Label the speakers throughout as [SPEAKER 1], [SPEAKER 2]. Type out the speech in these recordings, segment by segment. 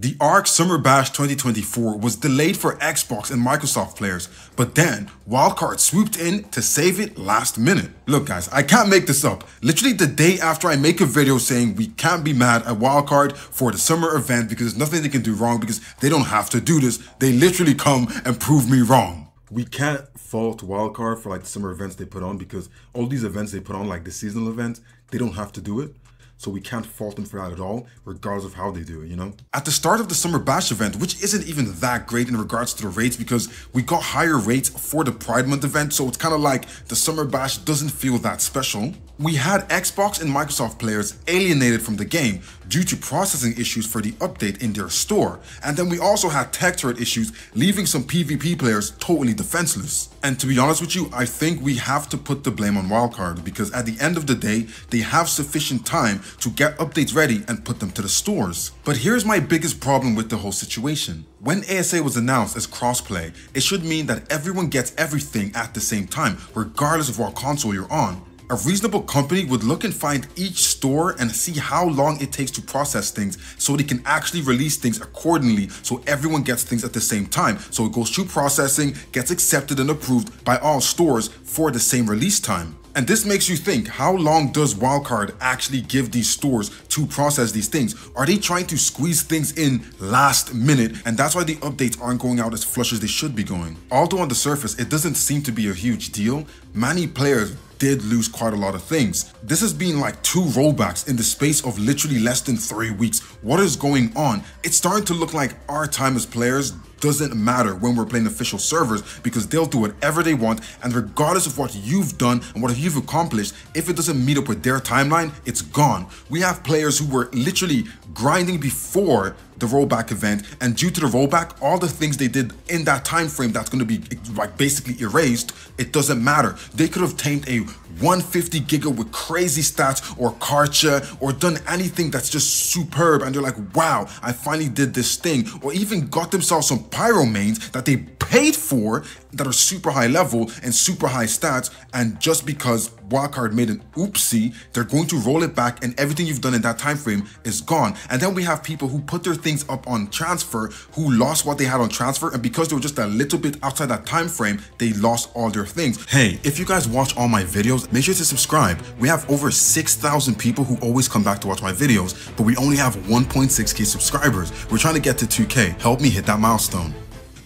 [SPEAKER 1] The Ark Summer Bash 2024 was delayed for Xbox and Microsoft players, but then Wildcard swooped in to save it last minute. Look guys, I can't make this up. Literally the day after I make a video saying we can't be mad at Wildcard for the summer event because there's nothing they can do wrong because they don't have to do this, they literally come and prove me wrong. We can't fault Wildcard for like the summer events they put on because all these events they put on, like the seasonal events, they don't have to do it. So we can't fault them for that at all, regardless of how they do it, you know? At the start of the Summer Bash event, which isn't even that great in regards to the rates because we got higher rates for the Pride Month event, so it's kind of like the Summer Bash doesn't feel that special. We had Xbox and Microsoft players alienated from the game due to processing issues for the update in their store. And then we also had tech turret issues, leaving some PvP players totally defenseless. And to be honest with you, I think we have to put the blame on Wildcard because at the end of the day, they have sufficient time to get updates ready and put them to the stores. But here's my biggest problem with the whole situation. When ASA was announced as crossplay, it should mean that everyone gets everything at the same time, regardless of what console you're on. A reasonable company would look and find each store and see how long it takes to process things so they can actually release things accordingly so everyone gets things at the same time. So it goes through processing, gets accepted and approved by all stores for the same release time. And this makes you think, how long does Wildcard actually give these stores to process these things? Are they trying to squeeze things in last minute? And that's why the updates aren't going out as flush as they should be going. Although on the surface, it doesn't seem to be a huge deal, many players did lose quite a lot of things. This has been like 2 rollbacks in the space of literally less than 3 weeks. What is going on? It's starting to look like our time as players doesn't matter when we're playing official servers because they'll do whatever they want, and regardless of what you've done and what you've accomplished, if it doesn't meet up with their timeline, it's gone. We have players who were literally grinding before the rollback event, and due to the rollback, all the things they did in that time frame that's going to be like basically erased, it doesn't matter. They could have tamed a 150 giga with crazy stats or Karcha or done anything that's just superb, and they're like, wow, I finally did this thing, or even got themselves some pyro mains that they paid for that are super high level and super high stats, and just because Wildcard made an oopsie, they're going to roll it back and everything you've done in that time frame is gone. And then we have people who put their things up on transfer who lost what they had on transfer, and because they were just a little bit outside that time frame, they lost all their things. Hey, if you guys watch all my videos, make sure to subscribe. We have over 6,000 people who always come back to watch my videos, but we only have 1.6k subscribers. We're trying to get to 2k. Help me hit that milestone.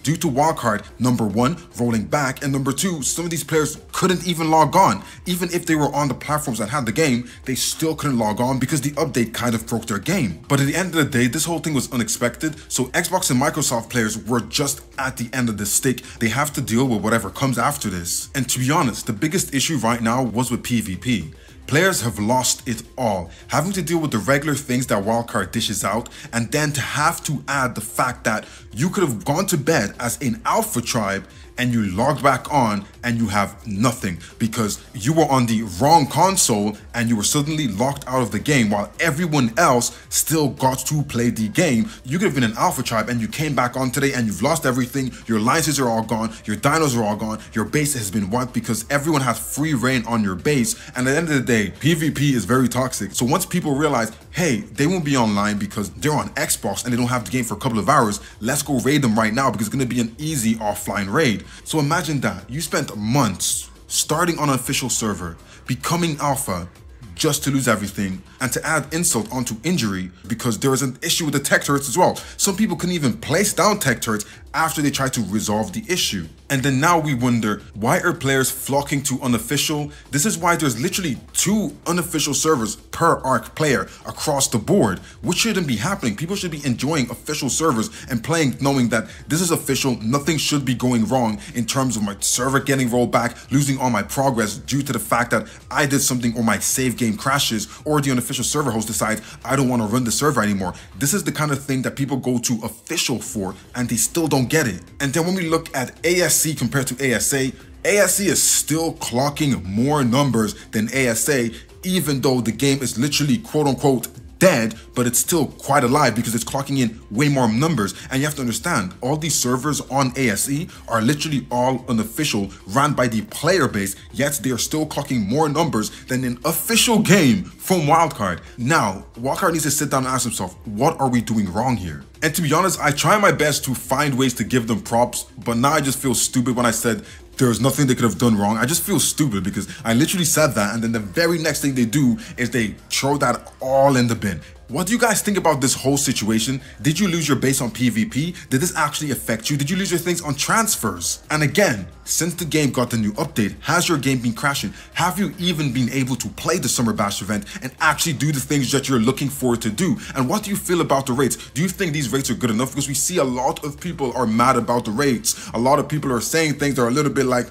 [SPEAKER 1] Due to Wildcard, number 1, rolling back, and number 2, some of these players couldn't even log on. Even if they were on the platforms that had the game, they still couldn't log on because the update kind of broke their game. But at the end of the day, this whole thing was unexpected, so Xbox and Microsoft players were just at the end of the stick. They have to deal with whatever comes after this. And to be honest, the biggest issue right now was with PvP. Players have lost it all, having to deal with the regular things that Wildcard dishes out, and then to have to add the fact that you could have gone to bed as an alpha tribe and you logged back on and you have nothing because you were on the wrong console and you were suddenly locked out of the game while everyone else still got to play the game. You could have been an alpha tribe and you came back on today and you've lost everything. Your alliances are all gone, your dinos are all gone, your base has been wiped because everyone has free reign on your base. And at the end of the day, PvP is very toxic. So once people realize, hey, they won't be online because they're on Xbox and they don't have the game for a couple of hours, let's go raid them right now because it's going to be an easy offline raid. So imagine that you spent months starting on an official server, becoming alpha, just to lose everything, and to add insult onto injury because there was an issue with the tech turrets as well. Some people couldn't even place down tech turrets after they tried to resolve the issue. And then now we wonder, why are players flocking to unofficial? This is why there's literally 2 unofficial servers per Ark player across the board, which shouldn't be happening. People should be enjoying official servers and playing knowing that this is official, nothing should be going wrong in terms of my server getting rolled back, losing all my progress due to the fact that I did something or my save game crashes or the unofficial server host decides I don't want to run the server anymore. This is the kind of thing that people go to official for and they still don't get it. And then when we look at ASC compared to ASA, ASC is still clocking more numbers than ASA, even though the game is literally quote unquote dead, but it's still quite alive because it's clocking in way more numbers. And you have to understand, all these servers on ASE are literally all unofficial, ran by the player base, yet they are still clocking more numbers than an official game from Wildcard. Now, Wildcard needs to sit down and ask himself, what are we doing wrong here? And to be honest, I try my best to find ways to give them props, but now I just feel stupid when I said there's nothing they could have done wrong. I just feel stupid because I literally said that, and then the very next thing they do is they throw that all in the bin. What do you guys think about this whole situation? Did you lose your base on PvP? Did this actually affect you? Did you lose your things on transfers? And again, since the game got the new update, has your game been crashing? Have you even been able to play the Summer Bash event and actually do the things that you're looking forward to do? And what do you feel about the rates? Do you think these rates are good enough? Because we see a lot of people are mad about the rates. A lot of people are saying things that are a little bit like,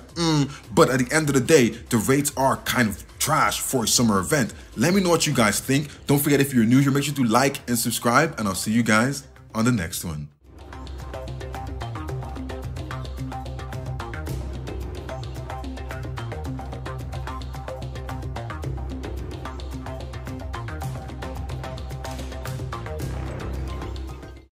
[SPEAKER 1] but at the end of the day, the rates are kind of trash for a summer event. Let me know what you guys think. Don't forget, if you're new here, make sure to like and subscribe, and I'll see you guys on the next one.